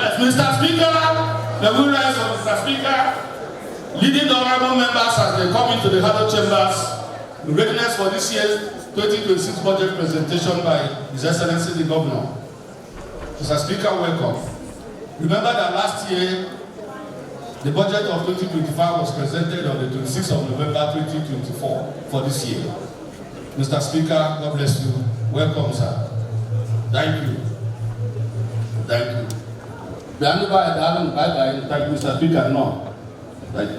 Yes, Mr. Speaker, the good rights of Mr. Speaker, leading the honorable members as they come into the House chambers, in readiness for this year's 2026 budget presentation by His Excellency the Governor. Mr. Speaker, welcome. Remember that last year, the budget of 2025 was presented on the 26th of November 2024 for this year. Mr. Speaker, God bless you. Welcome, sir. Thank you. Thank you. Thank you, Mr. Speaker. No. Thank you.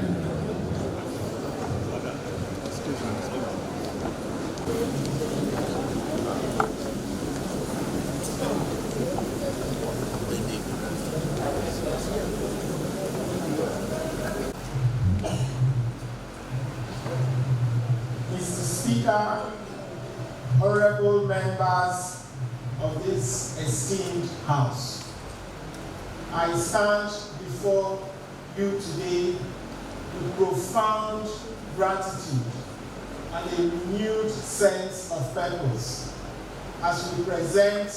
Mr. Speaker, honorable members of this esteemed House, I stand before you today with profound gratitude and a renewed sense of purpose as we present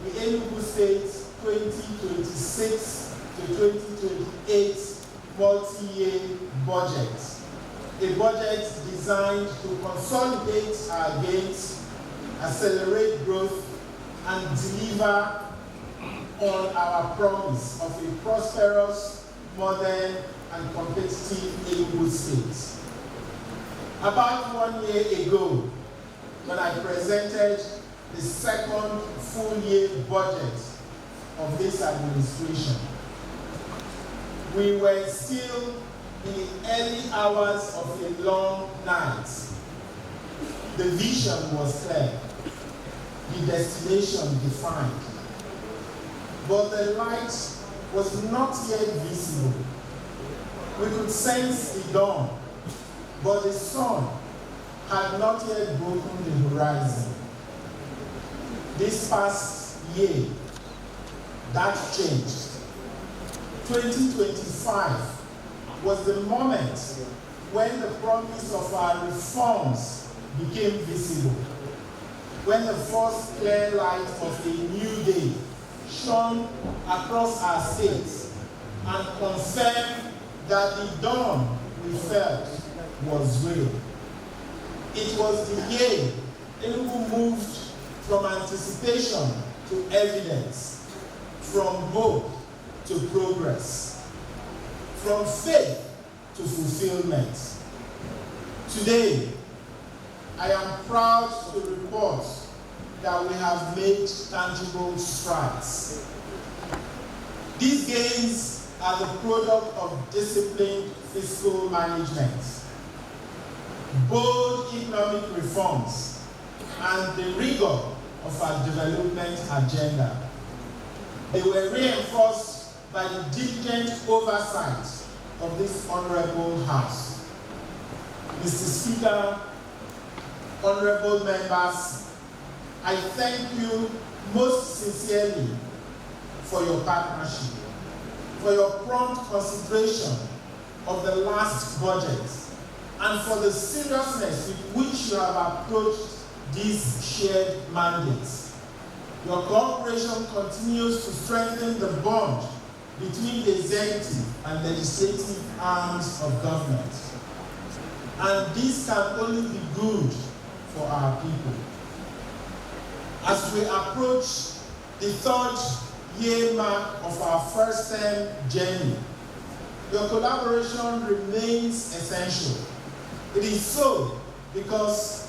the Enugu State 2026 to 2028 multi-year budget, a budget designed to consolidate our gains, accelerate growth, and deliver on our promise of a prosperous, modern, and competitive Enugu State. About 1 year ago, when I presented the second full-year budget of this administration, we were still in the early hours of a long night. The vision was clear, the destination defined, but the light was not yet visible. We could sense the dawn, but the sun had not yet broken the horizon. This past year, that changed. 2025 was the moment when the promise of our reforms became visible, when the first clear light of a new day shone across our states and confirmed that the dawn we felt was real. It was the year Enugu moved from anticipation to evidence, from hope to progress, from faith to fulfillment. Today, I am proud to report that we have made tangible strides. These gains are the product of disciplined fiscal management, bold economic reforms, and the rigor of our development agenda. They were reinforced by the diligent oversight of this honorable House. Mr. Speaker, honorable members, I thank you most sincerely for your partnership, for your prompt consideration of the last budget, and for the seriousness with which you have approached these shared mandates. Your cooperation continues to strengthen the bond between the executive and legislative arms of government. And this can only be good for our people. As we approach the third year mark of our first term journey, your collaboration remains essential. It is so because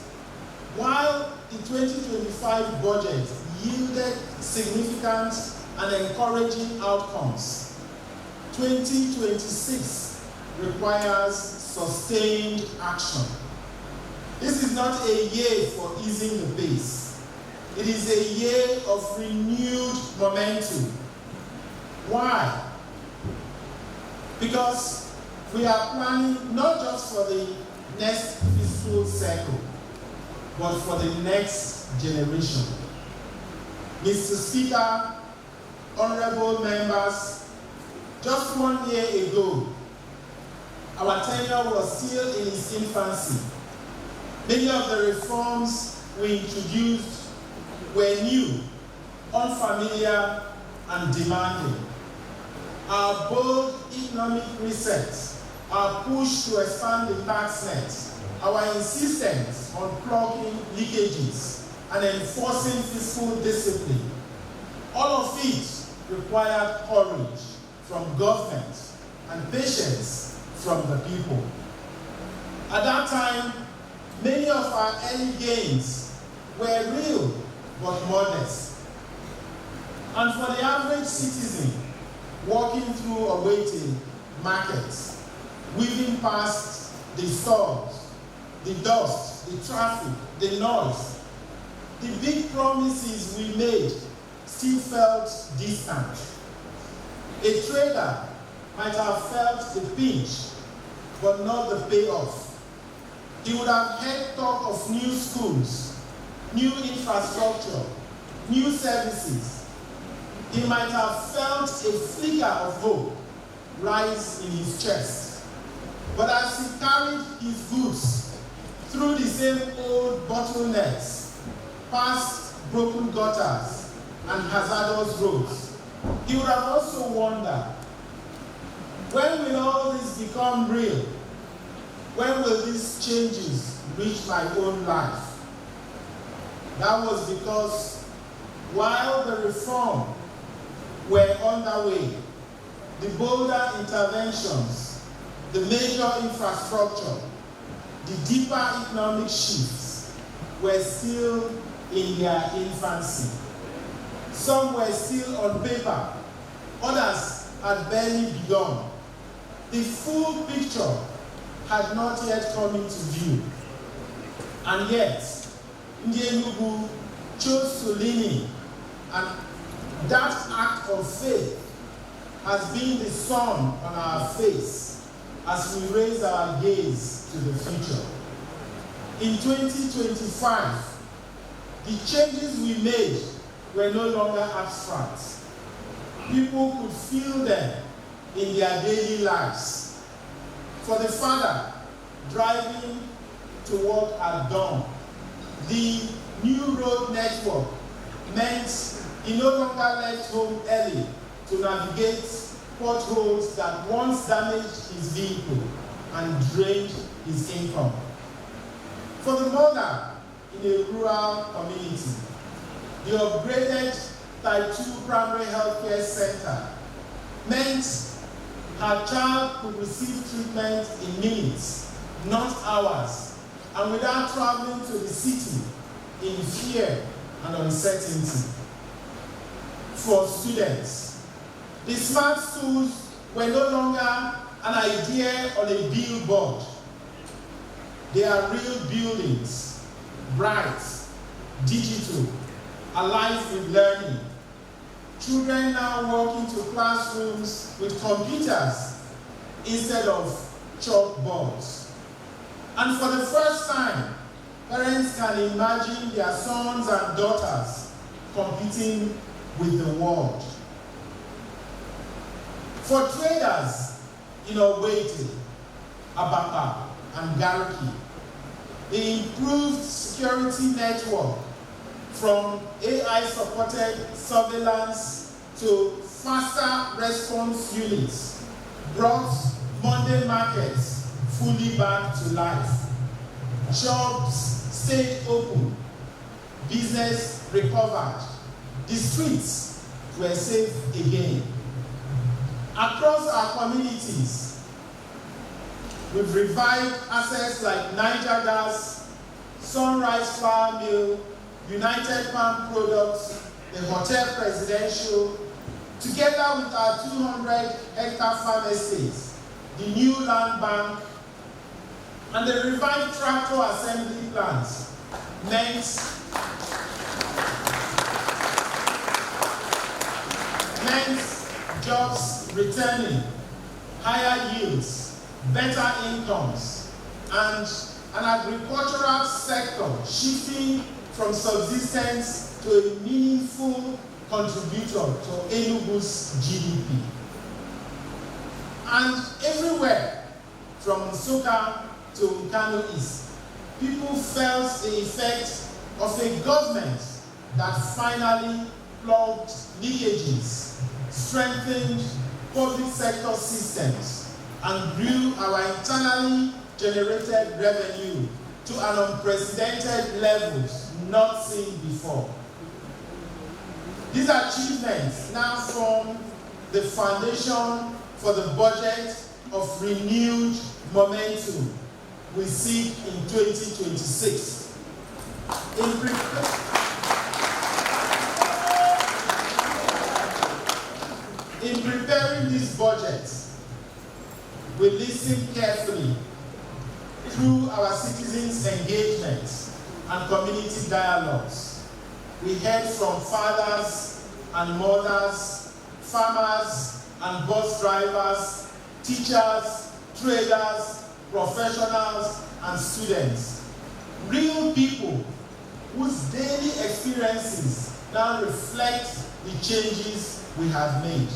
while the 2025 budget yielded significant and encouraging outcomes, 2026 requires sustained action. This is not a year for easing the pace. It is a year of renewed momentum. Why? Because we are planning not just for the next fiscal cycle, but for the next generation. Mr. Speaker, honorable members, just 1 year ago, our tenure was still in its infancy. Many of the reforms we introduced were new, unfamiliar, and demanding. our bold economic resets, our push to expand the tax net, our insistence on plugging leakages and enforcing fiscal discipline, all of it required courage from government and patience from the people. At that time, many of our early gains were real but modest. And for the average citizen walking through a waiting market, weaving past the stores, the dust, the traffic, the noise, the big promises we made still felt distant. A trader might have felt the pinch, but not the payoff. He would have heard talk of new schools, new infrastructure, new services. He might have felt a flicker of hope rise in his chest. But as he carried his goods through the same old bottlenecks, past broken gutters and hazardous roads, he would have also wondered, when will all this become real? When will these changes reach my own life? That was because while the reform were underway, the bolder interventions, the major infrastructure, the deeper economic shifts were still in their infancy. Some were still on paper, others had barely begun. The full picture had not yet come into view. And yet, Enugu chose to lean in, and that act of faith has been the sun on our face as we raise our gaze to the future. In 2025, the changes we made were no longer abstract. People could feel them in their daily lives. For the father driving to work at dawn, the new road network meant he no longer left home early to navigate potholes that once damaged his vehicle and drained his income. For the mother in a rural community, the upgraded Type 2 Primary Healthcare Center meant her child could receive treatment in minutes, not hours, and without traveling to the city in fear and uncertainty. For students, the smart schools were no longer an idea on a billboard. They are real buildings, bright, digital, alive with learning. Children now walk into classrooms with computers instead of chalkboards. And for the first time, parents can imagine their sons and daughters competing with the world. For traders in Oweite, Abapa, and Gariki, the improved security network from AI-supported surveillance to faster response units brought Monday markets fully back to life. Shops stayed open, business recovered, the streets were safe again. Across our communities, we've revived assets like Niger Gas, Sunrise Flour Mill, United Palm Products, the Hotel Presidential, together with our 200-hectare farm estates, the new land bank, and the revived tractor assembly plants meant jobs returning, higher yields, better incomes, and an agricultural sector shifting from subsistence to a meaningful contributor to Enugu's GDP. And everywhere, from Nsukka to Nkano East, people felt the effect of a government that finally plugged leakages, strengthened public sector systems and grew our internally generated revenue to an unprecedented levels not seen before. These achievements now form the foundation for the budget of renewed momentum we seek in 2026. In preparing this budget, we listened carefully through our citizens' engagement and community dialogues. We heard from fathers and mothers, farmers and bus drivers, teachers, traders, professionals, and students. Real people whose daily experiences now reflect the changes we have made.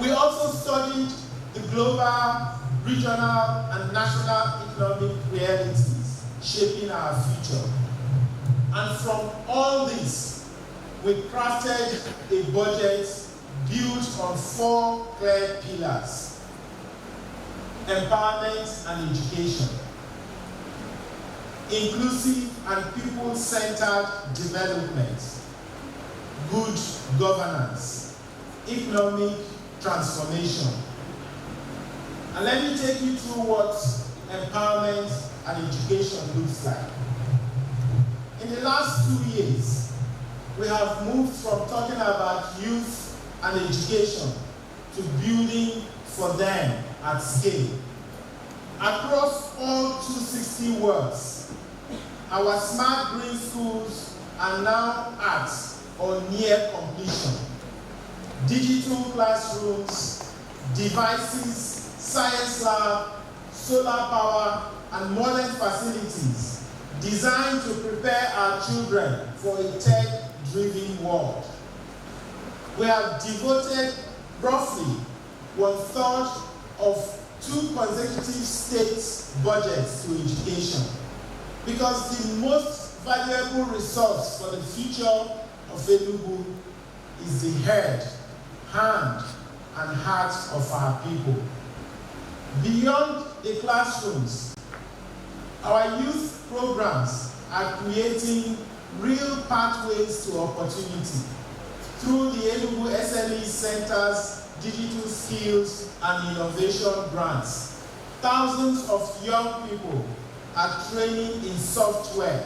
We also studied the global, regional, and national economic realities shaping our future. And from all this, we crafted a budget built on 4 clear pillars: empowerment and education, inclusive and people-centered development, good governance, economic transformation. And let me take you through what empowerment and education looks like. In the last 2 years, we have moved from talking about youth and education to building for them at scale. Across all 260 wards, our smart green schools are now at or near completion. Digital classrooms, devices, science lab, solar power, and modern facilities designed to prepare our children for a tech-driven world. We have devoted roughly 1/3 of 2 consecutive states' budgets to education, because the most valuable resource for the future of Enugu is the head, hand, and heart of our people. Beyond the classrooms, our youth programs are creating real pathways to opportunity through the Enugu SME Center's digital skills and innovation grants. Thousands of young people are training in software,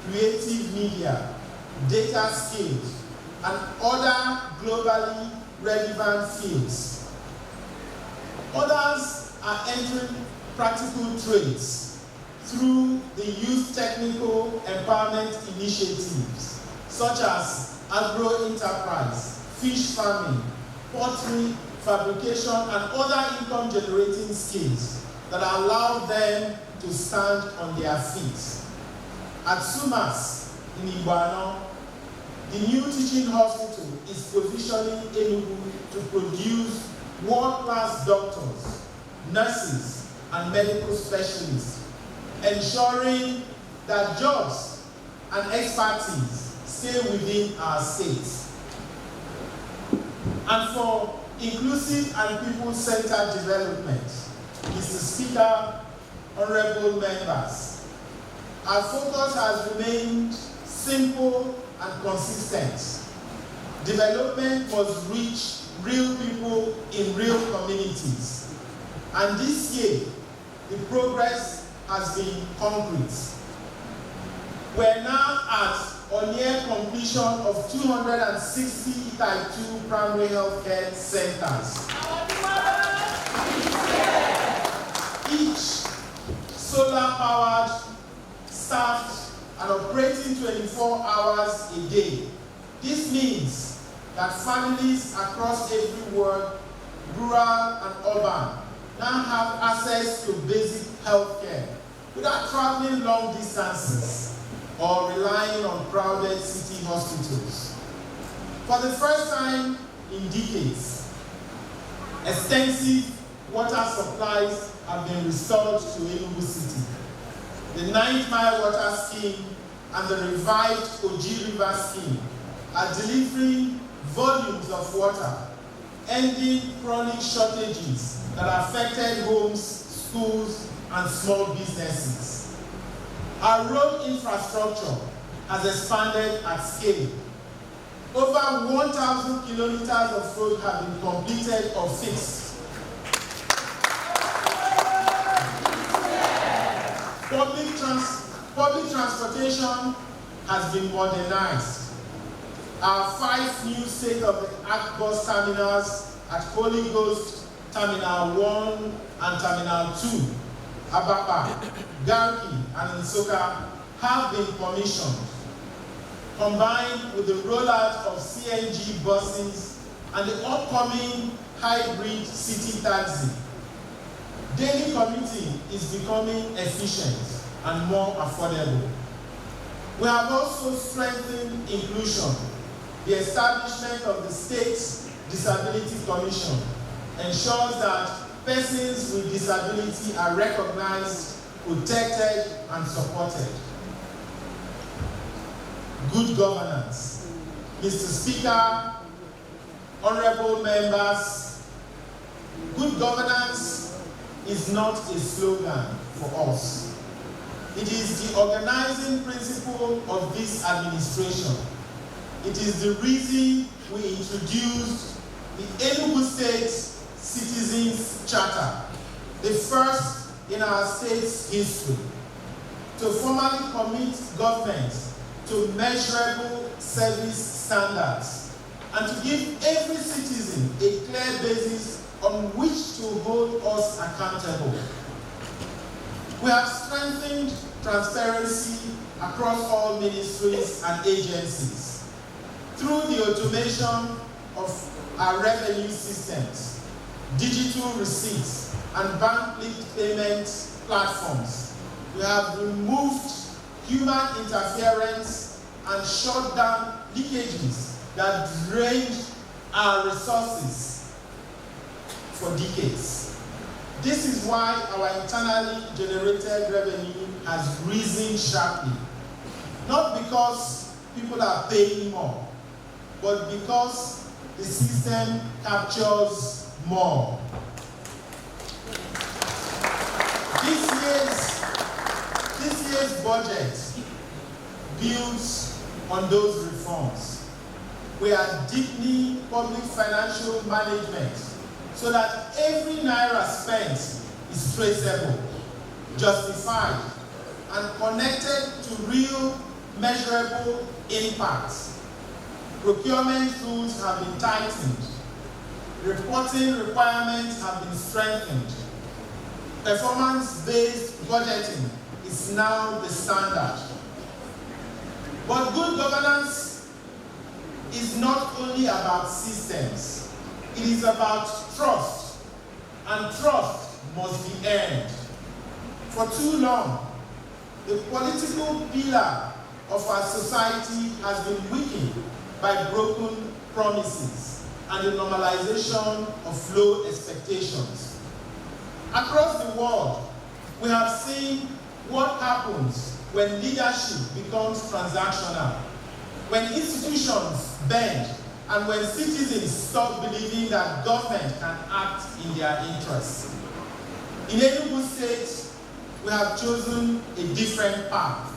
creative media, data skills, and other globally relevant fields. Others are entering practical trades through the youth technical empowerment initiatives, such as agro-enterprise, fish farming, pottery, fabrication, and other income-generating skills that allow them to stand on their feet. At SUMAS in Mbah, the new teaching hospital is positioning Enugu to produce world-class doctors, nurses, and medical specialists, ensuring that jobs and expertise stay within our states. And for inclusive and people-centered development, Mr. Speaker, honorable members, our focus has remained simple and consistent. Development must reach real people in real communities. And this year, the progress has been concrete. We're now at or near completion of 260 Type 2 primary health care centers. Each solar-powered, staffed, and operating 24 hours a day. This means that families across every ward, rural and urban, now have access to basic health care without traveling long distances or relying on crowded city hospitals. For the first time in decades, extensive water supplies have been restored to Enugu City. The 9th Mile Water Scheme and the revived Oji River Scheme are delivering volumes of water ending chronic shortages that affected homes, schools, and small businesses. Our road infrastructure has expanded at scale. Over 1,000 kilometers of road have been completed or fixed. Public transportation has been modernized. Our 5 new state-of-the-art bus terminals at Holy Ghost Terminal 1 and Terminal 2, Abapa, Garki, and Nsoka have been commissioned, combined with the rollout of CNG buses and the upcoming hybrid city taxi. Daily commuting is becoming efficient and more affordable. We have also strengthened inclusion. The establishment of the State Disability Commission ensures that persons with disability are recognized, protected, and supported. Good governance. Mr. Speaker, honorable members, good governance is not a slogan for us. It is the organizing principle of this administration. It is the reason we introduced the Enugu State Citizens Charter, the first in our state's history, to formally commit government to measurable service standards and to give every citizen a clear basis on which to hold us accountable. We have strengthened transparency across all ministries and agencies through the automation of our revenue systems, digital receipts, and bank-linked payment platforms. We have removed human interference and shut down leakages that drained our resources for decades. This is why our internally generated revenue has risen sharply. Not because people are paying more, but because the system captures more. This year's budget builds on those reforms. We are deepening public financial management so that every naira spent is traceable, justified, and connected to real, measurable impacts. Procurement rules have been tightened. Reporting requirements have been strengthened. Performance-based budgeting is now the standard. But good governance is not only about systems. It is about trust, and trust must be earned. For too long, the political pillar of our society has been weakened by broken promises and the normalization of low expectations. Across the world, we have seen what happens when leadership becomes transactional, when institutions bend, and when citizens stop believing that government can act in their interests. In Enugu State, we have chosen a different path.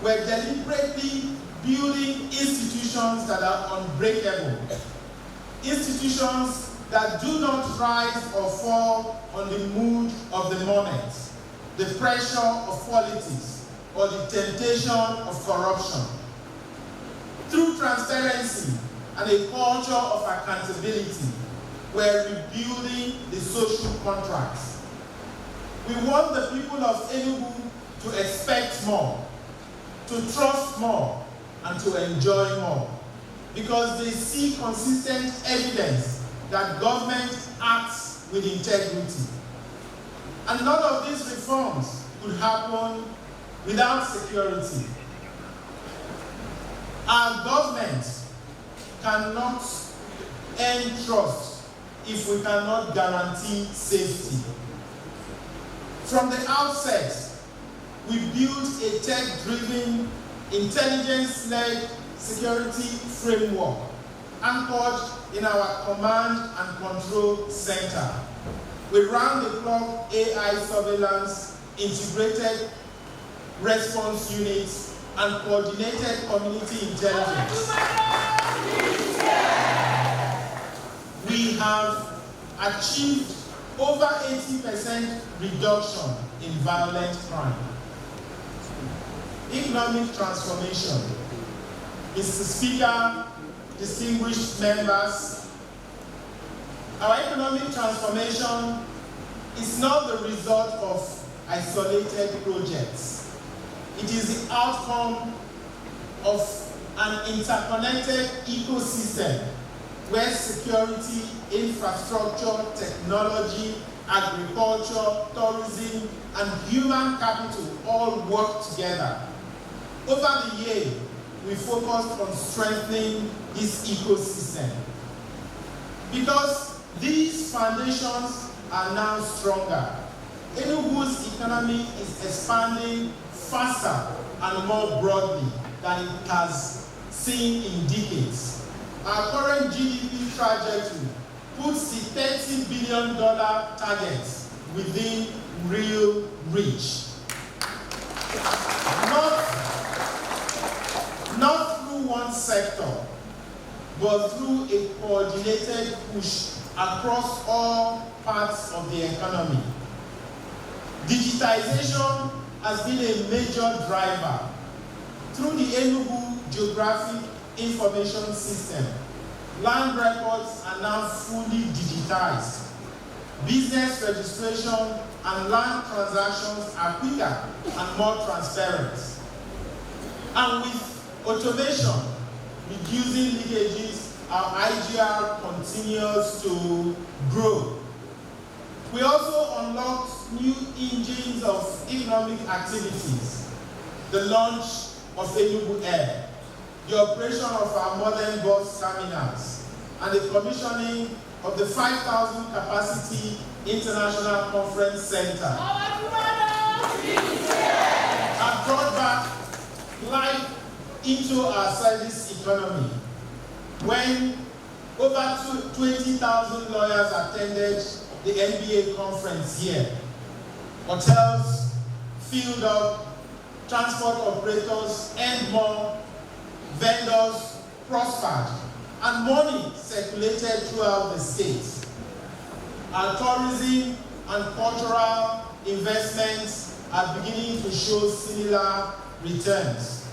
We're deliberately building institutions that are unbreakable, institutions that do not rise or fall on the mood of the moment, the pressure of politics, or the temptation of corruption. Through transparency and a culture of accountability, we're rebuilding the social contracts. We want the people of Enugu to expect more, to trust more, and to enjoy more, because they see consistent evidence that government acts with integrity. And none of these reforms could happen without security. Our government cannot earn trust if we cannot guarantee safety. From the outset, we built a tech-driven, intelligence-led security framework anchored in our command and control center with round-the-clock AI surveillance, integrated response units, and coordinated community intelligence. We have achieved over 80% reduction in violent crime. Economic transformation. Mr. Speaker, distinguished members, our economic transformation is not the result of isolated projects. It is the outcome of an interconnected ecosystem where security, infrastructure, technology, agriculture, tourism, and human capital all work together. Over the year, we focused on strengthening this ecosystem. Because these foundations are now stronger, Enugu's economy is expanding faster and more broadly than it has seen in decades. Our current GDP trajectory puts the $30 billion target within real reach. Not through one sector, but through a coordinated push across all parts of the economy. Digitization has been a major driver. Through the Enugu Geographic Information System, land records are now fully digitized. Business registration and land transactions are quicker and more transparent. And with automation reducing leakages, our IGR continues to grow. We also unlocked new engines of economic activities. The launch of Enugu Air, the operation of our modern bus terminals, and the commissioning of the 5,000 capacity International Conference Center have brought back life into our service economy when over 20,000 lawyers attended the NBA conference here. Hotels filled up, transport operators earned more, vendors prospered, and money circulated throughout the state. Our tourism and cultural investments are beginning to show similar returns.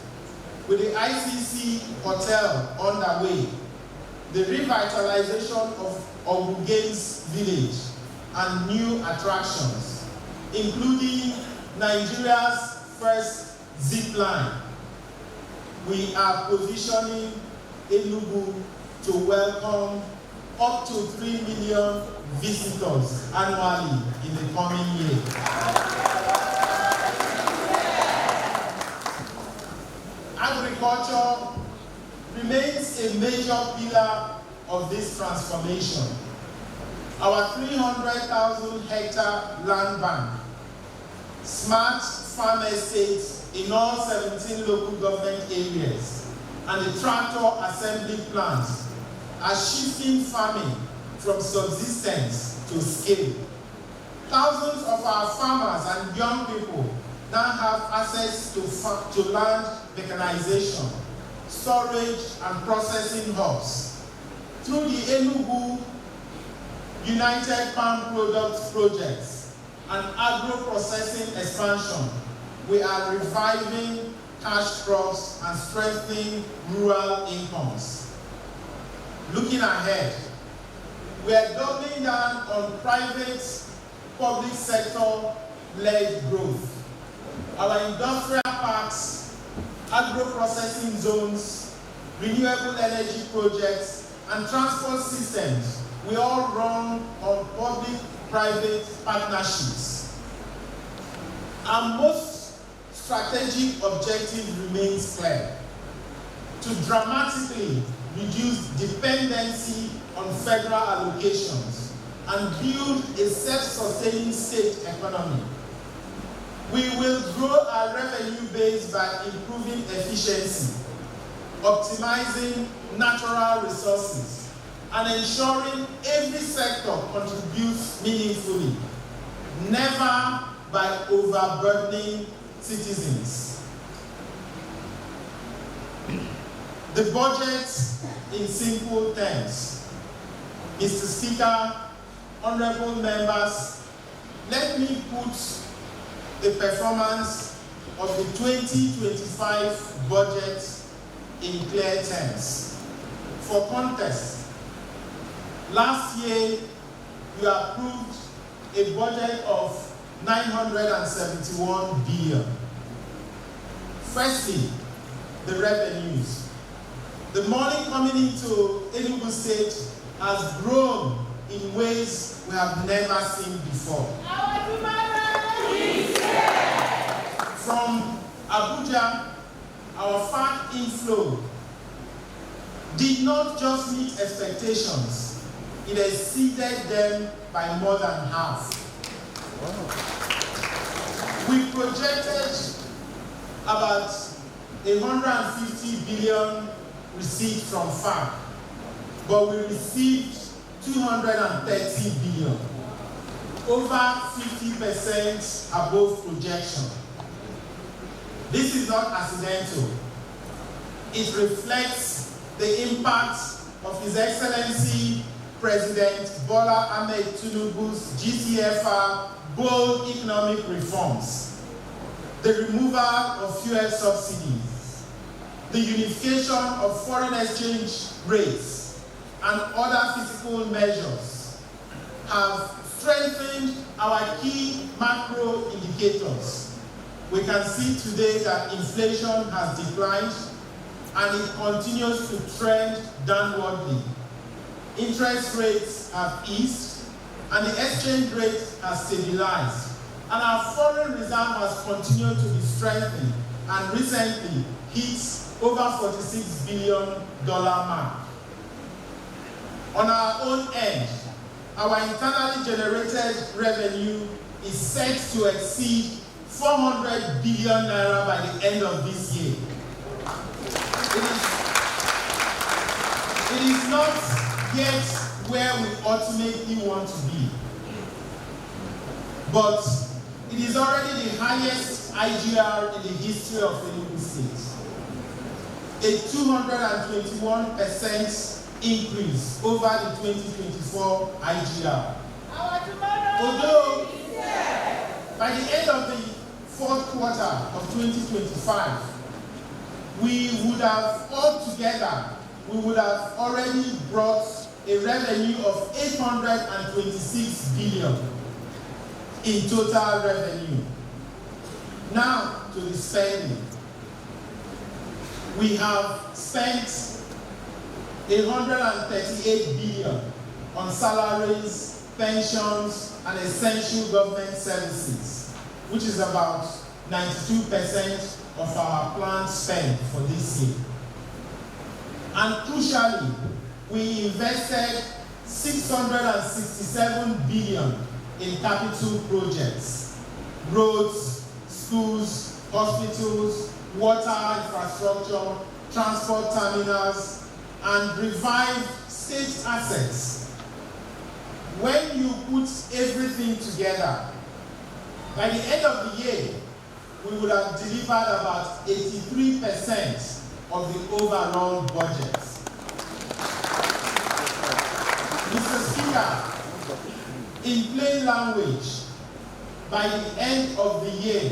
With the ICC Hotel underway, the revitalization of Ogugen's village, and new attractions, including Nigeria's first zip line, we are positioning Enugu to welcome up to 3 million visitors annually in the coming year. Agriculture remains a major pillar of this transformation. Our 300,000 hectare land bank, smart farm estates in all 17 local government areas, and the tractor assembly plants are shifting farming from subsistence to scale. Thousands of our farmers and young people now have access to land mechanization, storage, and processing hubs. Through the Enugu United Palm Products Projects and agro-processing expansion, we are reviving cash crops and strengthening rural incomes. Looking ahead, we are doubling down on private, public sector-led growth. Our industrial parks, agro-processing zones, renewable energy projects, and transport systems we all run on public-private partnerships. Our most strategic objective remains clear: to dramatically reduce dependency on federal allocations and build a self-sustaining state economy. We will grow our revenue base by improving efficiency, optimizing natural resources, and ensuring every sector contributes meaningfully, never by overburdening citizens. The budget, in simple terms, Mr. Speaker, honorable members, let me put the performance of the 2025 budget in clear terms. For context, last year you approved a budget of 971 billion. Firstly, the revenues. The money coming into Enugu State has grown in ways we have never seen before. From Abuja, our fund inflow did not just meet expectations, it exceeded them by more than half. We projected about 150 billion received from FARC, but we received 230 billion, over 50% above projection. This is not accidental. It reflects the impact of His Excellency President Bola Ahmed Tinubu's GTFR bold economic reforms, the removal of fuel subsidies, the unification of foreign exchange rates, and other fiscal measures have strengthened our key macro indicators. We can see today that inflation has declined and it continues to trend downwardly. Interest rates have eased and the exchange rate has stabilized. And our foreign reserve has continued to be strengthened and recently hit over $46 billion mark. On our own end, our internally generated revenue is set to exceed 400 billion naira by the end of this year. It is not yet where we ultimately want to be, but it is already the highest IGR in the history of Enugu State. A 221% increase over the 2024 IGR. Although by the end of the fourth quarter of 2025, we would have already brought a revenue of 826 billion in total revenue. Now to the spending. We have spent 138 billion on salaries, pensions, and essential government services, which is about 92% of our planned spend for this year. And crucially, we invested 667 billion in capital projects, roads, schools, hospitals, water infrastructure, transport terminals, and revived state assets. When you put everything together, by the end of the year, we would have delivered about 83% of the overall budget. Mr. Speaker, in plain language, by the end of the year,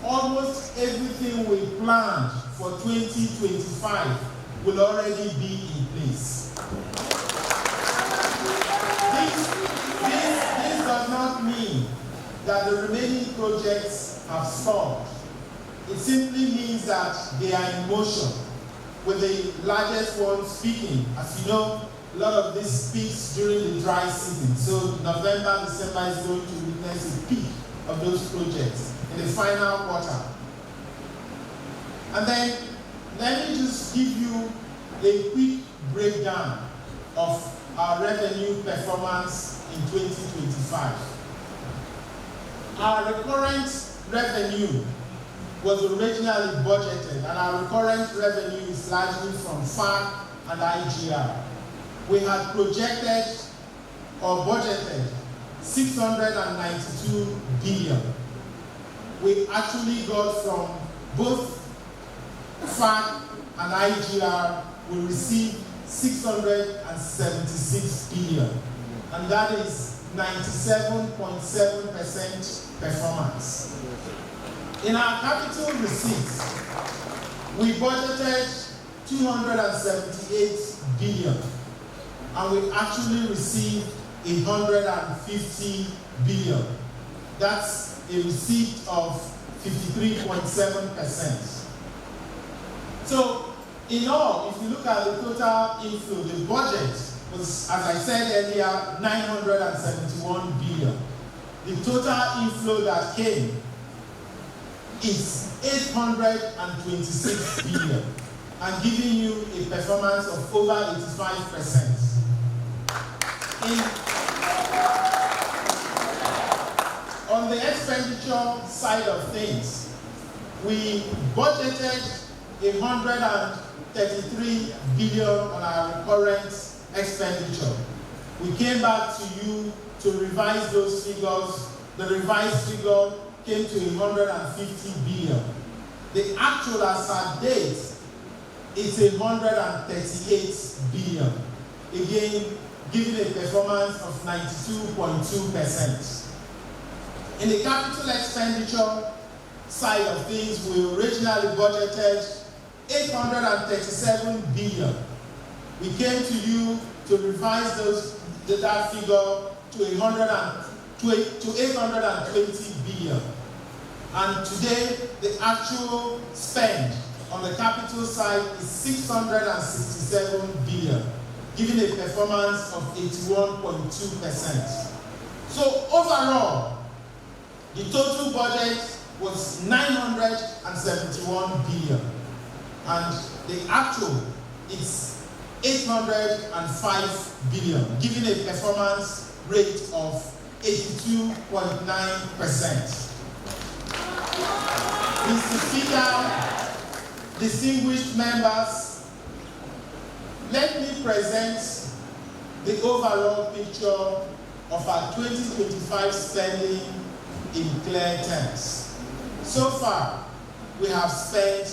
almost everything we planned for 2025 will already be in place. This does not mean that the remaining projects have stalled. It simply means that they are in motion, with the largest one speaking. As you know, a lot of this peaks during the dry season. So November, December is going to witness a peak of those projects in the final quarter. And then let me just give you a quick breakdown of our revenue performance in 2025. Our recurrent revenue was originally budgeted, and our recurrent revenue is largely from FARC and IGR. we had projected or budgeted 692 billion. We actually got from both FAC and IGR, we received 676 billion, and that is 97.7% performance. In our capital receipts, we budgeted 278 billion, and we actually received 150 billion. That's a receipt of 53.7%. So, in all, if you look at the total inflow, the budget was, as I said earlier, 971 billion. The total inflow that came is 826 billion, and giving you a performance of over 85%. On the expenditure side of things, we budgeted 133 billion on our recurrent expenditure. We came back to you to revise those figures. The revised figure came to 150 billion. The actual as at date is 138 billion. Again, giving a performance of 92.2%. In the capital expenditure side of things, we originally budgeted 837 billion. We came to you to revise that figure to 820 billion. And today, the actual spend on the capital side is 667 billion, giving a performance of 81.2%. So overall, the total budget was 971 billion, and the actual is 805 billion, giving a performance rate of 82.9%. Mr. Speaker, distinguished members, let me present the overall picture of our 2025 spending in clear terms. So far, we have spent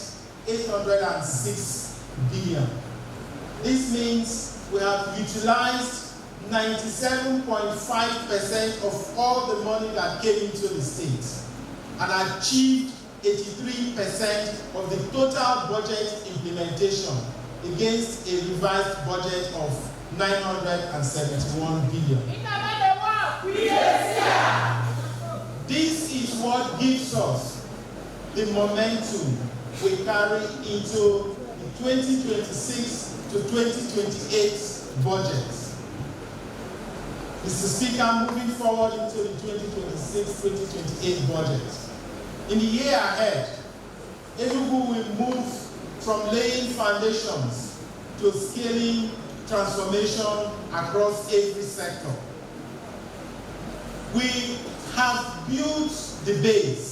806 billion. This means we have utilized 97.5% of all the money that came into the state and achieved 83% of the total budget implementation against a revised budget of 971 billion. This is what gives us the momentum we carry into the 2026 to 2028 budget. Mr. Speaker, moving forward into the 2026-2028 budget. In the year ahead, Enugu will move from laying foundations to scaling transformation across every sector. We have built the base.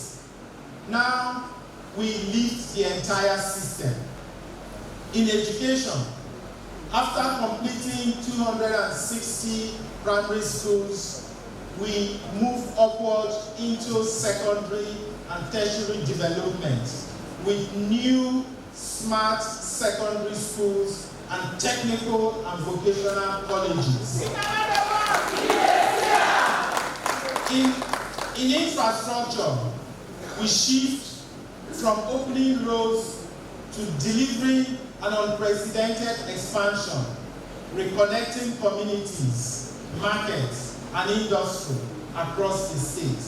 Now we lift the entire system. In education, after completing 260 primary schools, we move upward into secondary and tertiary development with new smart secondary schools and technical and vocational colleges. In infrastructure, we shift from opening roads to delivering an unprecedented expansion, reconnecting communities, markets, and industry across the state.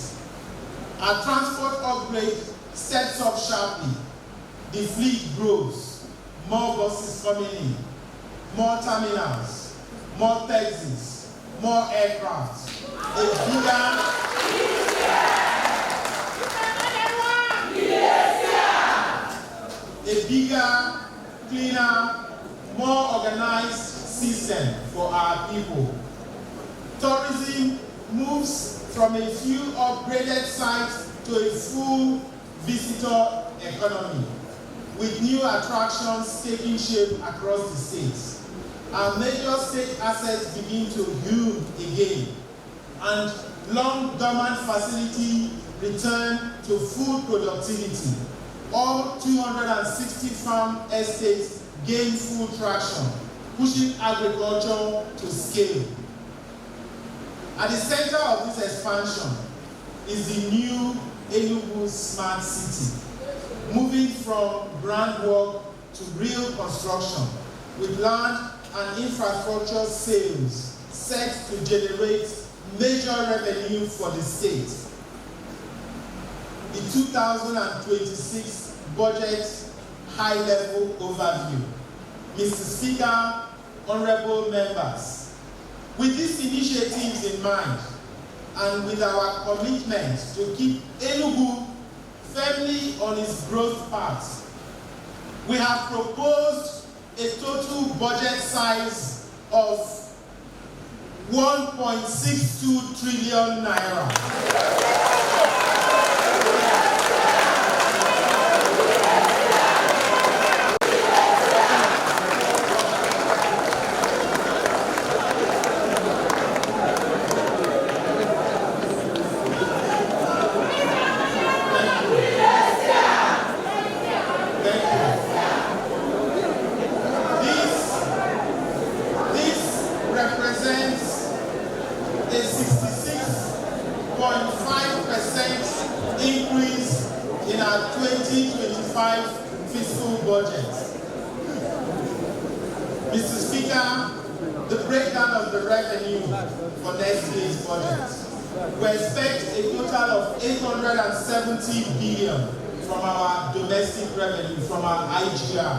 Our transport upgrade steps up sharply. The fleet grows, more buses coming in, more terminals, more taxis, more aircraft, a bigger, cleaner, more organized system for our people. Tourism moves from a few upgraded sites to a full visitor economy, with new attractions taking shape across the states. our major state assets begin to boom again, and long dormant facility return to full productivity. All 260 farm estates gain full traction, pushing agriculture to scale. At the center of this expansion is the new Enugu Smart City, moving from groundwork to real construction, with land and infrastructure sales set to generate major revenue for the state. The 2026 budget high-level overview. Mr. Speaker, honorable members, with these initiatives in mind, and with our commitment to keep Enugu firmly on its growth path, we have proposed a total budget size of 1.62 trillion naira. Increase in our 2025 fiscal budget. Mr. Speaker, the breakdown of the revenue for next year's budget. We expect a total of 870 billion from our domestic revenue, from our IGR.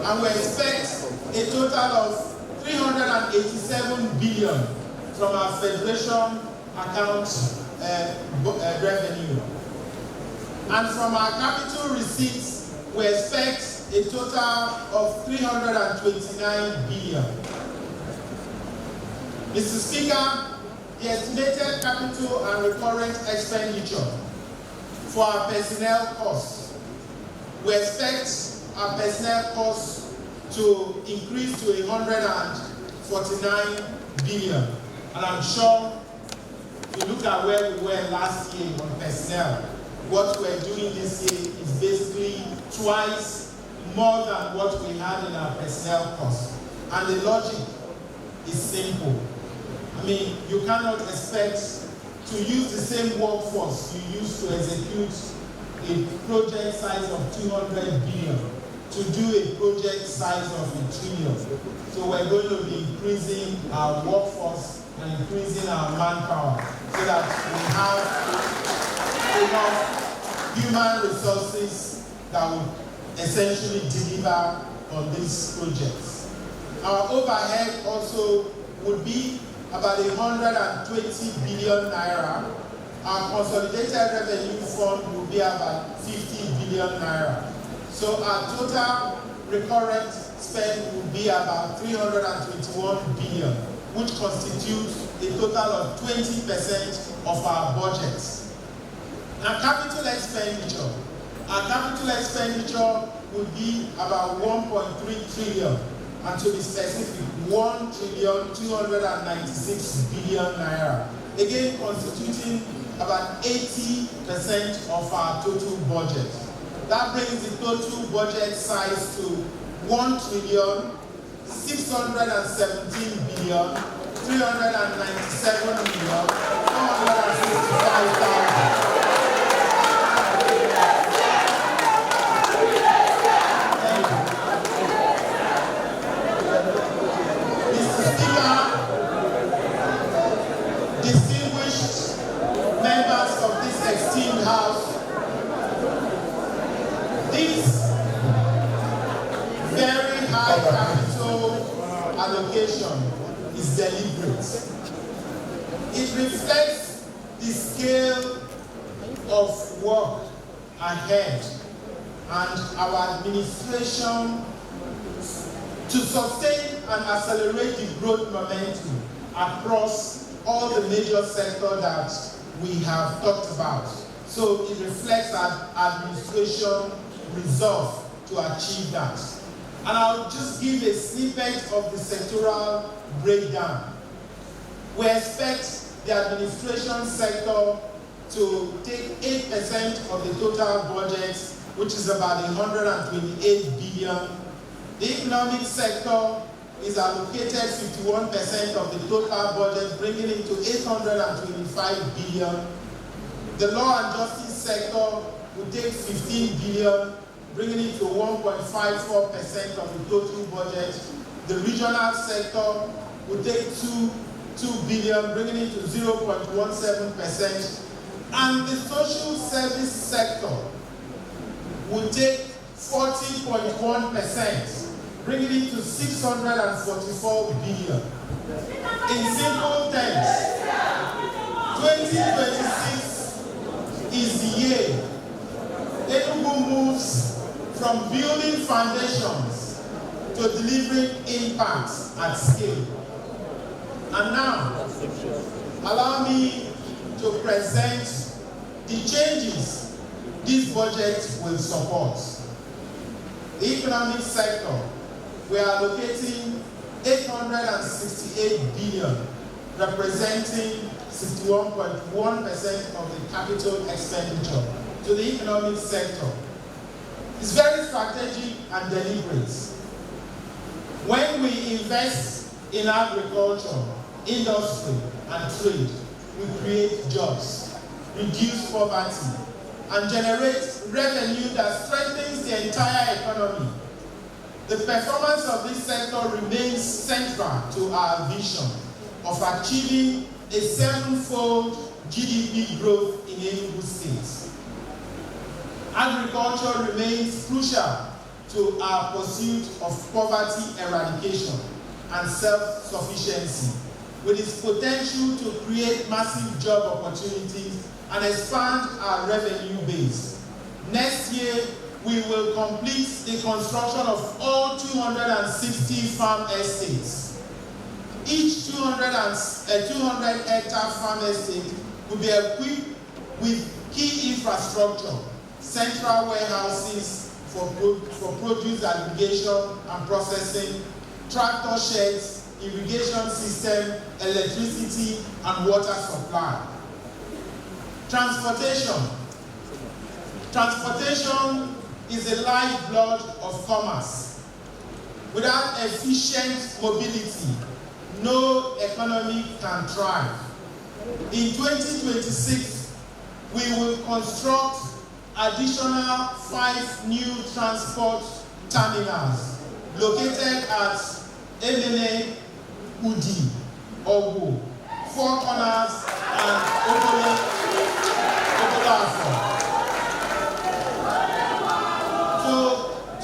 And we expect a total of 387 billion from our Federation account revenue. And from our capital receipts, we expect a total of 329 billion. Mr. Speaker, the estimated capital and recurrent expenditure for our personnel costs, we expect our personnel costs to increase to 149 billion. And I'm sure if you look at where we were last year on personnel, what we're doing this year is basically twice more than what we had in our personnel costs. And the logic is simple. I mean, you cannot expect to use the same workforce you used to execute a project size of 200 billion to do a project size of $1 trillion. So we're going to be increasing our workforce and increasing our manpower so that we have enough human resources that will essentially deliver on these projects. Our overhead also would be about 120 billion naira. Our consolidated revenue fund will be about 50 billion naira. So our total recurrent spend will be about 321 billion, which constitutes a total of 20% of our budget. Our capital expenditure would be about 1.3 trillion, and to be specific, 1,296 billion naira. Again, constituting about 80% of our total budget. That brings the total budget size to 1,617,397,465,000. House, this very high capital allocation is deliberate. It reflects the scale of work ahead and our administration to sustain and accelerate the growth momentum across all the major sectors that we have talked about. So it reflects our administration resolve to achieve that. And I'll just give a snippet of the sectoral breakdown. We expect the administration sector to take 8% of the total budget, which is about 128 billion. The economic sector is allocated 51% of the total budget, bringing it to 825 billion. The law and justice sector will take 15 billion, bringing it to 1.54% of the total budget. The regional sector will take 2 billion, bringing it to 0.17%. And the social service sector will take 40.1%, bringing it to 644 billion. In simple terms, 2026 is the year Enugu moves from building foundations to delivering impacts at scale. And now, allow me to present the changes this budget will support. The economic sector, we are allocating 868 billion, representing 61.1% of the capital expenditure to the economic sector. It's very strategic and deliberate. When we invest in agriculture, industry, and trade, we create jobs, reduce poverty, and generate revenue that strengthens the entire economy. The performance of this sector remains central to our vision of achieving a 7-fold GDP growth in Enugu State. Agriculture remains crucial to our pursuit of poverty eradication and self-sufficiency, with its potential to create massive job opportunities and expand our revenue base. Next year, we will complete the construction of all 260 farm estates. Each 200-hectare farm estate will be equipped with key infrastructure, central warehouses for produce aggregation and processing, tractor sheds, irrigation system, electricity, and water supply. Transportation. Transportation is the lifeblood of commerce. Without efficient mobility, no economy can thrive. In 2026, we will construct additional 5 new transport terminals located at Emene, Udi, Ogo, Four Corners, and Obolafo.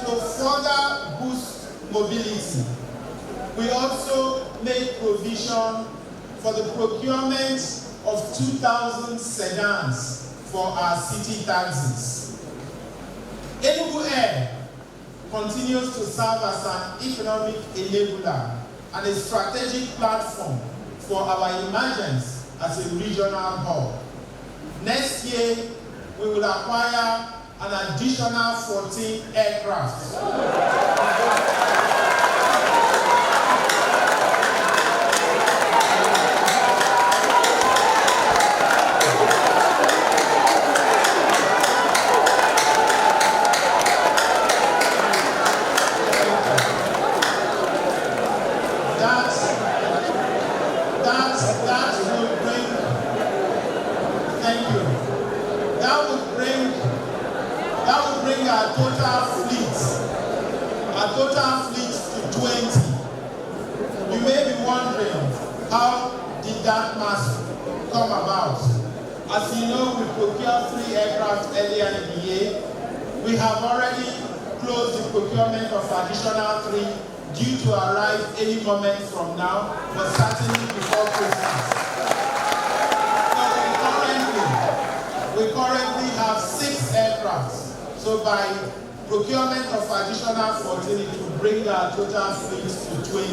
To further boost mobility, we also made provision for the procurement of 2,000 sedans for our city taxis. Enugu Air continues to serve as an economic enabler and a strategic platform for our emergence as a regional hub. Next year, we will acquire an additional 14 aircraft. Our total fleet to 20. You may be wondering, how did that mass come about? As you know, we procured 3 aircraft earlier in the year. We have already closed the procurement of additional 3 due to arrive any moment from now, but certainly before Christmas. So we currently have 6 aircraft. So by procurement of additional 14, it will bring our total fleet to 20.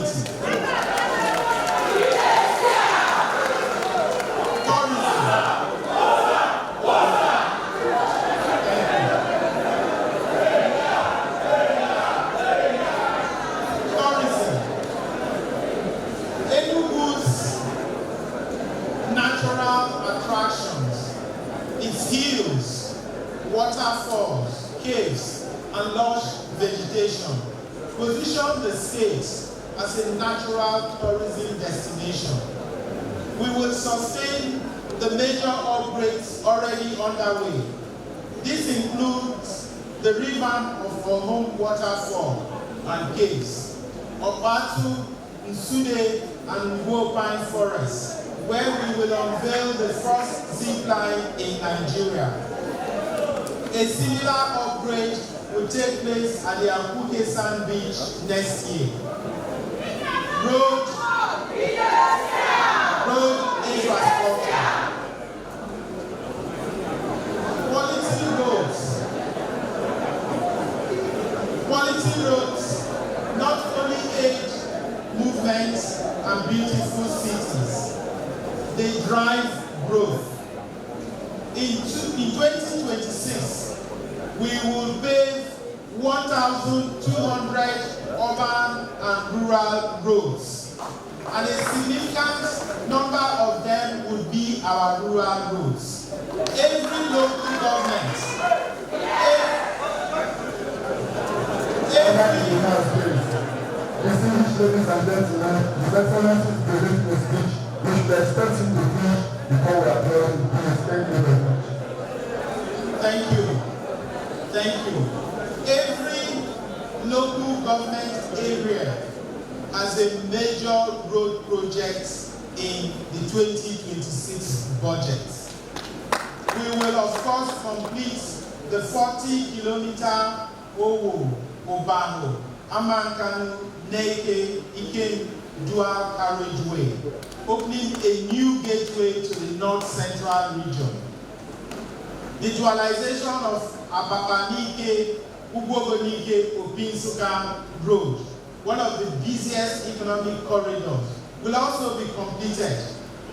attractions, its hills, waterfalls, caves, and lush vegetation position the state as a natural tourism destination. We will sustain the major upgrades already underway. This includes the revamp of our home waterfall and caves, Opatu, Nsude, and Ngwo Pine Forest, where we will unveil the first zip line in Nigeria. A similar upgrade will take place at the Akuke Sand Beach next year. Road infrastructure. Quality roads not only aid movement and beautiful cities, they drive growth. In 2026, we will pave 1,200 urban and rural roads, and a significant number of them would be our rural roads. Every local government, Distinguished ladies and gentlemen, His Excellency is delivering a speech which we expect him to finish before we applaud him. Please, thank you very much. Thank you. Thank you. Every local government area has a major road project in the 2026 budget. We will, of course, complete the 40-kilometer Owo, Obano, Amankanu, Neke, Iken, dual carriageway, opening a new gateway to the North Central region. The dualization of Ababanike, Ugwobonike, Opinsuka Road, one of the busiest economic corridors, will also be completed,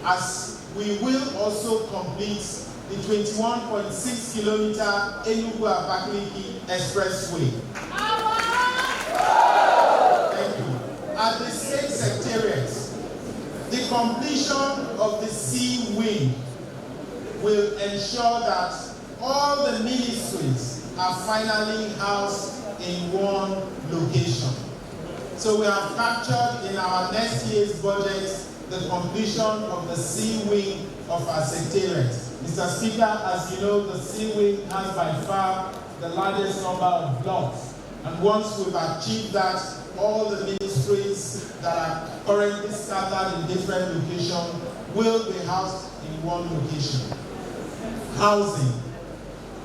as we will also complete the 21.6 kilometer Enugu Expressway. Thank you. At the state secretariat, the completion of the sea wing will ensure that all the ministries are finally housed in one location. So we have captured in our next year's budget the completion of the sea wing of our secretariat. Mr. Speaker, as you know, the sea wing has by far the largest number of blocks. And once we've achieved that, all the ministries that are currently scattered in different locations will be housed in one location. Housing.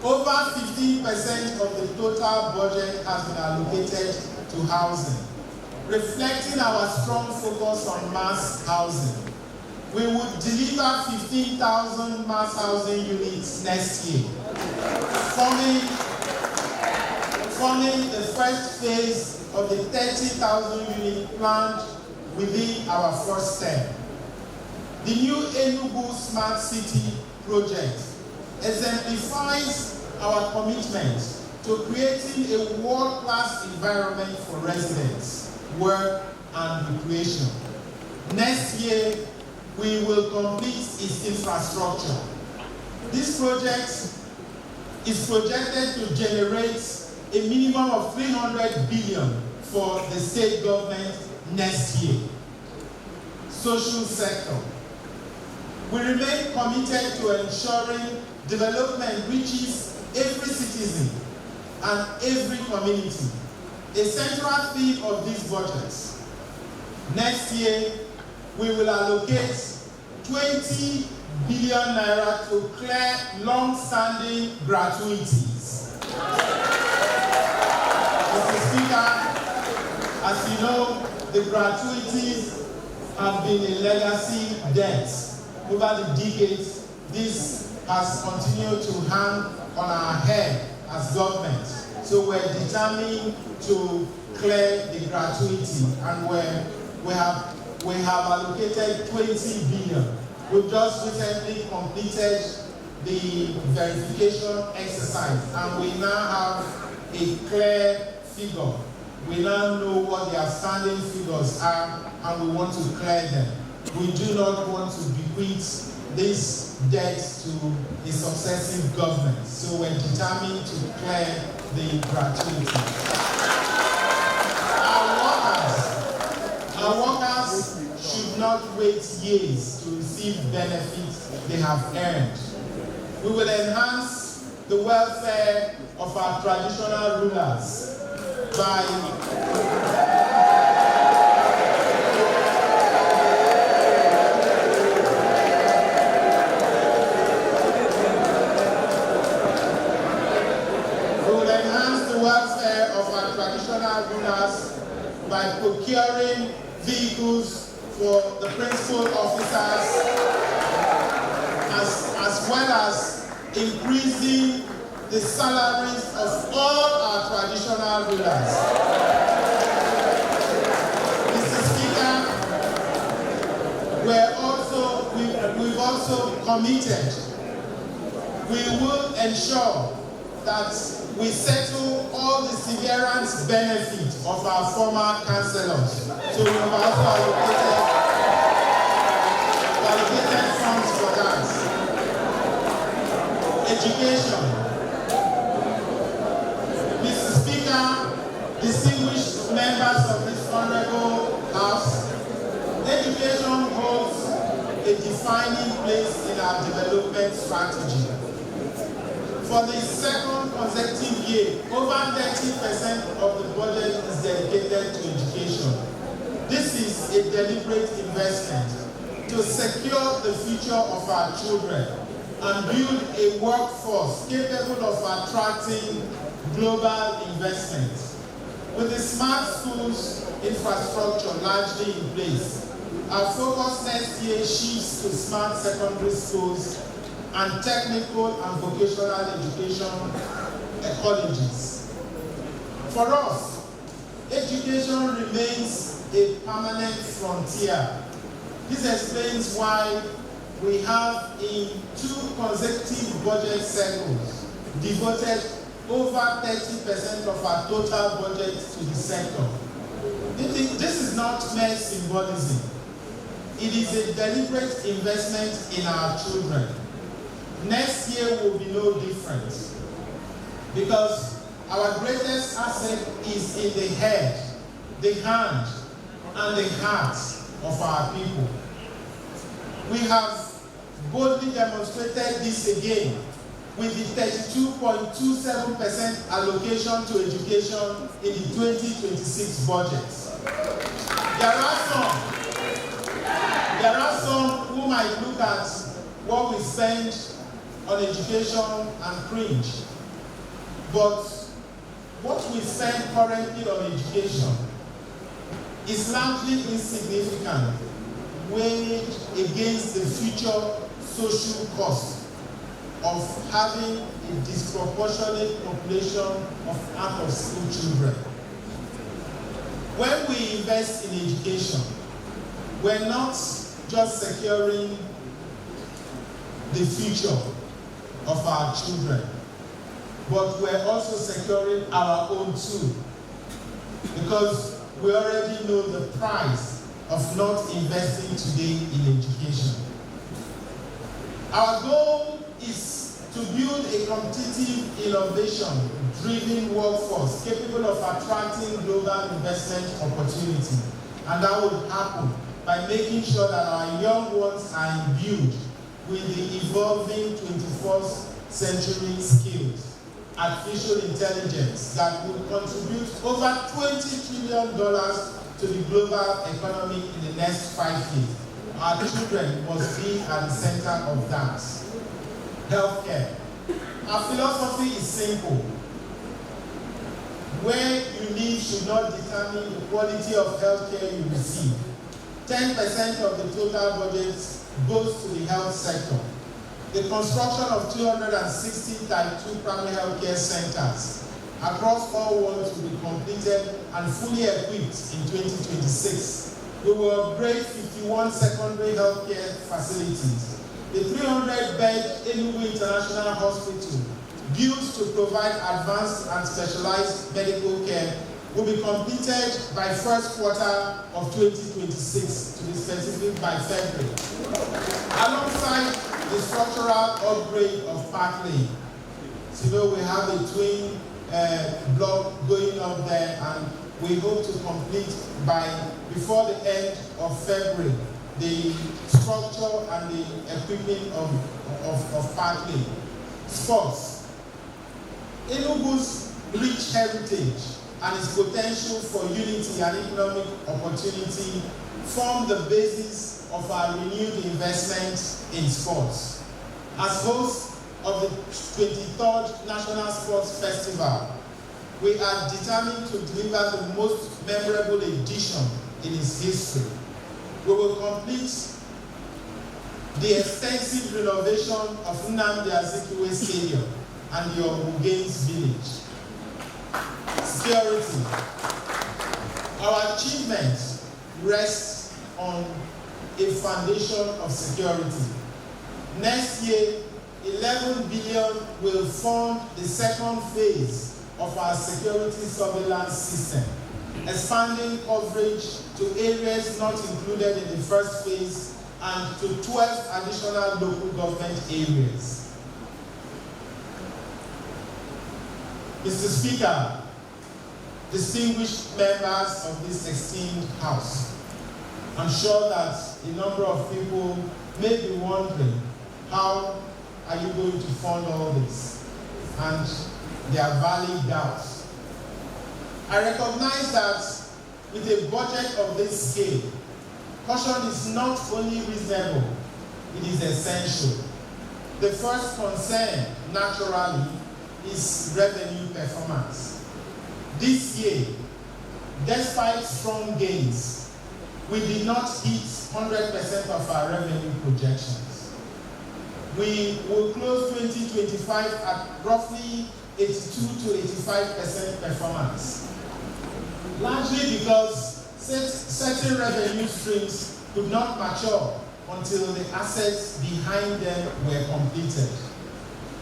Over 15% of the total budget has been allocated to housing, reflecting our strong focus on mass housing. We would deliver 15,000 mass housing units next year, forming the first phase of the 30,000 unit planned within our first term. The new Enugu Smart City project exemplifies our commitment to creating a world-class environment for residents, work, and recreation. Next year, we will complete its infrastructure. This project is projected to generate a minimum of 300 billion for the state government next year. Social sector. We remain committed to ensuring development reaches every citizen and every community, a central theme of these budgets. Next year, we will allocate 20 billion naira to clear long-standing gratuities. Mr. Speaker, as you know, the gratuities have been a legacy debt. Over the decades, this has continued to hang on our head as government. So we're determined to clear the gratuity, and we have allocated 20 billion. We've just recently completed the verification exercise, and we now have a clear figure. We now know what the outstanding figures are, and we want to clear them. We do not want to bequeath this debt to a successive government. So we're determined to clear the gratuity. Our workers should not wait years to receive benefits they have earned. We will enhance the welfare of our traditional rulers by procuring vehicles for the principal officers, as well as increasing the salaries of all our traditional rulers. Mr. Speaker, we've also committed. We will ensure that we settle all the severance benefits of our former councillors. So we have also allocated funds for that. Education. Mr. Speaker, distinguished members of this honorable House, education holds a defining place in our development strategy. For the second consecutive year, over 30% of the budget is dedicated to education. This is a deliberate investment to secure the future of our children and build a workforce capable of attracting global investment. With the smart schools infrastructure largely in place, our focus next year shifts to smart secondary schools and technical and vocational education colleges. For us, education remains a permanent frontier. This explains why we have in 2 consecutive budget cycles devoted over 30% of our total budget to the sector. This is not mere symbolism. It is a deliberate investment in our children. Next year will be no different, because our greatest asset is in the head, the hand, and the heart of our people. We have boldly demonstrated this again with the 32.27% allocation to education in the 2026 budget. There are some who might look at what we spend on education and cringe. But what we spend currently on education is largely insignificant weighed against the future social cost of having a disproportionate population of out-of-school children. When we invest in education, we're not just securing the future of our children, but we're also securing our own too, because we already know the price of not investing today in education. Our goal is to build a competitive, innovation-driven workforce capable of attracting global investment opportunity, and that would happen by making sure that our young ones are imbued with the evolving 21st century skills, artificial intelligence that will contribute over $20 trillion to the global economy in the next 5 years. Our children must be at the center of that. Healthcare. Our philosophy is simple. Where you live should not determine the quality of healthcare you receive. 10% of the total budget goes to the health sector. The construction of 260 Type 2 primary healthcare centers across all wards will be completed and fully equipped in 2026. We will upgrade 51 secondary healthcare facilities. The 300-bed Enugu International Hospital, built to provide advanced and specialized medical care, will be completed by first quarter of 2026, to be specific by February. Alongside the structural upgrade of Park Lane. So, you know, we have a twin block going up there, and we hope to complete before the end of February the structure and the equipment of Park Lane. Sports. Enugu's rich heritage and its potential for unity and economic opportunity form the basis of our renewed investment in sports. As host of the 23rd National Sports Festival, we are determined to deliver the most memorable edition in its history. We will complete the extensive renovation of Nnamdi Azikiwe Stadium and the Obu Games Village. Security. Our achievements rest on a foundation of security. Next year, 11 billion will fund the second phase of our security surveillance system, expanding coverage to areas not included in the first phase and to 12 additional local government areas. Mr. Speaker, distinguished members of this esteemed House, I'm sure that a number of people may be wondering, how are you going to fund all this? And there are valid doubts. I recognize that with a budget of this scale, caution is not only reasonable, it is essential. The first concern, naturally, is revenue performance. This year, despite strong gains, we did not hit 100% of our revenue projections. We will close 2025 at roughly 82 to 85% performance, largely because certain revenue streams could not mature until the assets behind them were completed.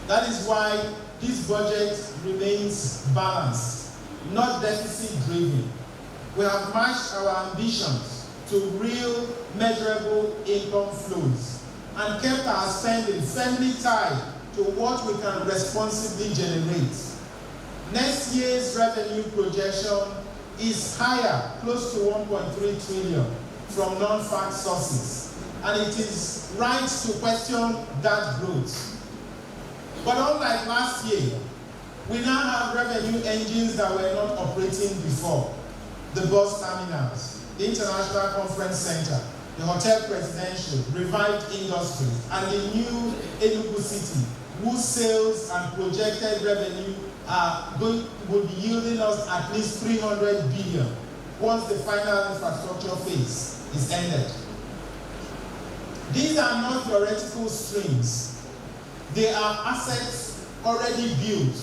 That is why this budget remains balanced, not deficit-driven. We have matched our ambitions to real, measurable income flows and kept our spending firmly tied to what we can responsibly generate. Next year's revenue projection is higher, close to 1.3 trillion from non-fact sources, and it is right to question that growth. But unlike last year, we now have revenue engines that were not operating before. The bus terminals, the International Conference Center, the Hotel Presidential, revived industry, and the new Enugu City, whose sales and projected revenue will be yielding us at least 300 billion once the final infrastructure phase is ended. These are not theoretical streams. They are assets already built,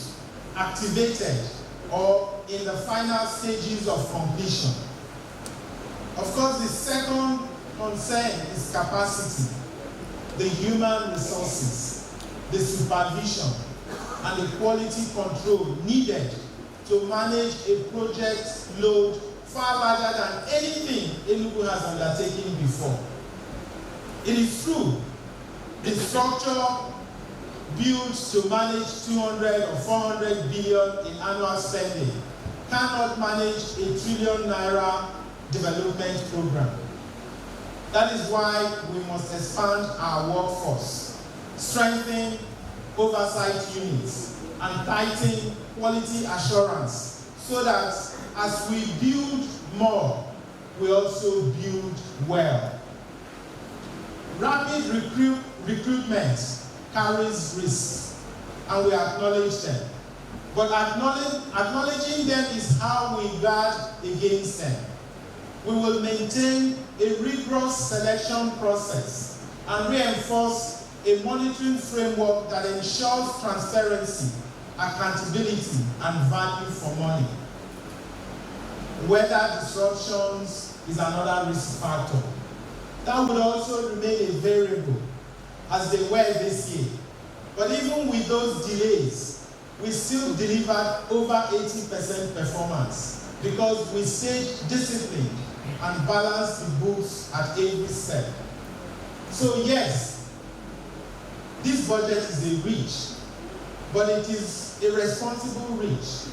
activated, or in the final stages of completion. Of course, the second concern is capacity, the human resources, the supervision, and the quality control needed to manage a project load far larger than anything Enugu has undertaken before. It is true, the structure built to manage 200 or 400 billion in annual spending cannot manage a trillion naira development program. That is why we must expand our workforce, strengthen oversight units, and tighten quality assurance so that as we build more, we also build well. Rapid recruitment carries risks, and we acknowledge them. But acknowledging them is how we guard against them. We will maintain a rigorous selection process and reinforce a monitoring framework that ensures transparency, accountability, and value for money. Weather disruptions is another risk factor. That would also remain a variable, as they were this year. But even with those delays, we still delivered over 80% performance because we stayed disciplined and balanced the books at every step. So yes, this budget is a reach, but it is a responsible reach,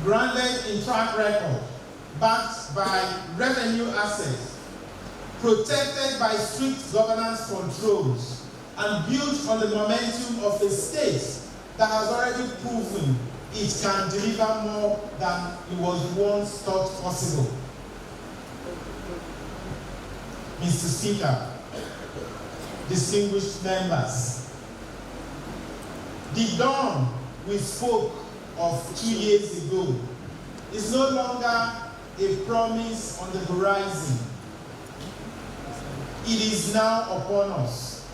grounded in track record, backed by revenue assets, protected by strict governance controls, and built on the momentum of a state that has already proven it can deliver more than it was once thought possible. Mr. Speaker, distinguished members, the dawn we spoke of 2 years ago is no longer a promise on the horizon. It is now upon us,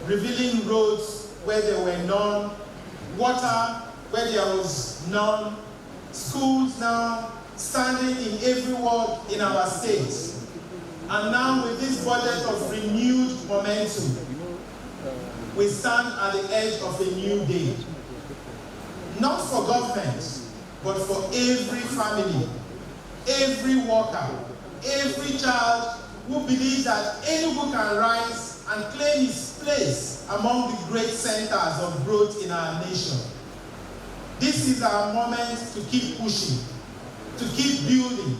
revealing roads where there were none, water where there was none, schools now standing in every ward in our state. And now with this budget of renewed momentum, we stand at the edge of a new day. Not for government, but for every family, every worker, every child who believes that Enugu can rise and claim its place among the great centers of growth in our nation. This is our moment to keep pushing, to keep building,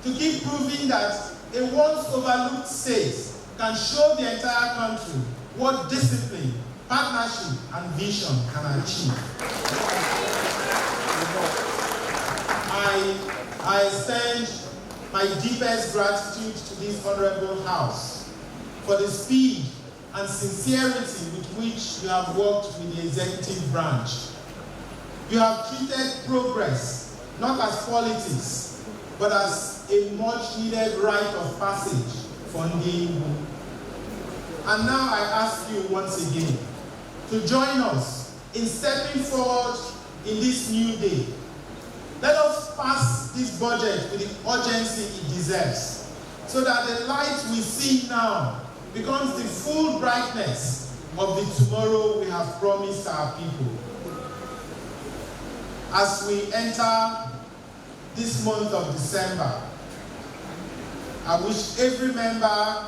to keep proving that a once overlooked state can show the entire country what discipline, partnership, and vision can achieve. I extend my deepest gratitude to this honorable House for the speed and sincerity with which you have worked with the executive branch. You have treated progress not as politics, but as a much-needed rite of passage for Enugu. And now I ask you once again to join us in stepping forward in this new day. Let us pass this budget with the urgency it deserves, so that the light we see now becomes the full brightness of the tomorrow we have promised our people. As we enter this month of December, I wish every member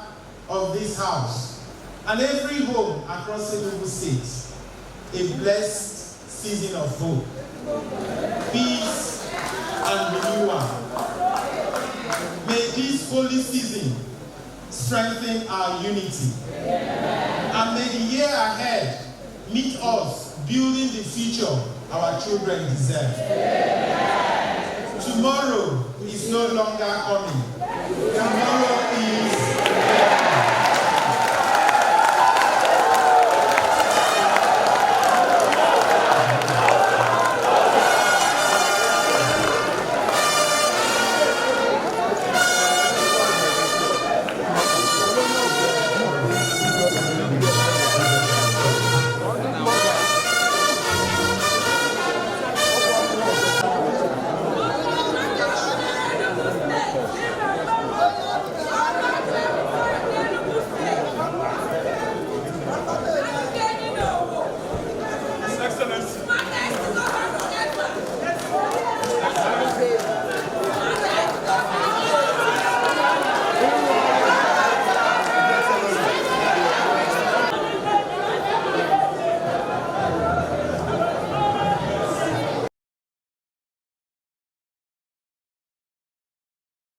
of this house and every home across Enugu State a blessed season of hope, peace, and renewal. May this holy season strengthen our unity. And may the year ahead meet us building the future our children deserve. Tomorrow is no longer coming. Tomorrow